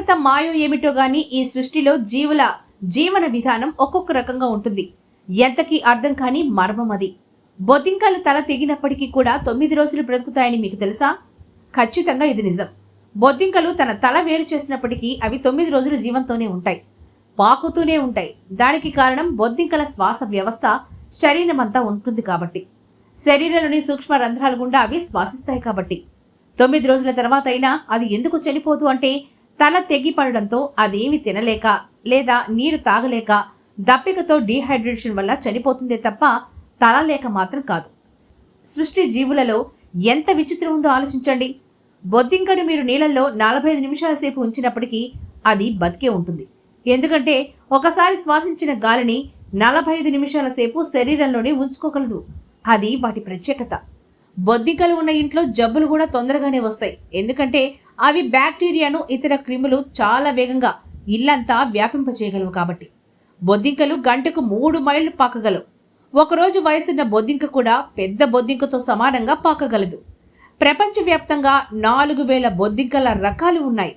ఎంత మాయో ఏమిటో గాని ఈ సృష్టిలో జీవుల జీవన విధానం ఒక్కొక్క రకంగా ఉంటుంది. ఎంతకీ అర్థం కాని మర్మం అది. బొద్దింకలు తల తెగినప్పటికీ కూడా 9 రోజులు బ్రతుకుతాయని మీకు తెలుసా? ఖచ్చితంగా ఇది నిజం. బొద్దింకలు తన తల వేరు చేసినప్పటికీ అవి 9 రోజులు జీవంతోనే ఉంటాయి, పాకుతూనే ఉంటాయి. దానికి కారణం బొద్దింకల శ్వాస వ్యవస్థ శరీరమంతా ఉంటుంది కాబట్టి, శరీరంలోని సూక్ష్మ రంధ్రాల గుండా అవి శ్వాసిస్తాయి కాబట్టి. 9 రోజుల తర్వాత అయినా అది ఎందుకు చనిపోదు అంటే తల తెగి పడడంతో అదేమి తినలేక లేదా నీరు తాగలేక దప్పికతో డీహైడ్రేషన్ వల్ల చనిపోతుందే తప్ప తల లేక మాత్రం కాదు. సృష్టి జీవులలో ఎంత విచిత్రం ఉందో ఆలోచించండి. బొద్దింకను మీరు నీళ్ళల్లో 45 నిమిషాల సేపు ఉంచినప్పటికీ అది బతికే ఉంటుంది. ఎందుకంటే ఒకసారి శ్వాసించిన గాలిని 45 నిమిషాల సేపు శరీరంలోనే ఉంచుకోగలదు. అది వాటి ప్రత్యేకత. బొద్దింకలు ఉన్న ఇంట్లో జబ్బులు కూడా తొందరగానే వస్తాయి. ఎందుకంటే అవి బ్యాక్టీరియాను, ఇతర క్రిములు చాలా వేగంగా ఇల్లంతా వ్యాపింపచేయగలవు కాబట్టి. బొద్దింకలు గంటకు 3 మైళ్ళు పాకగలవు. ఒకరోజు వయసున్న బొద్దింక కూడా పెద్ద బొద్దింకతో సమానంగా పాకగలదు. ప్రపంచవ్యాప్తంగా 4000 బొద్దింకల రకాలు ఉన్నాయి.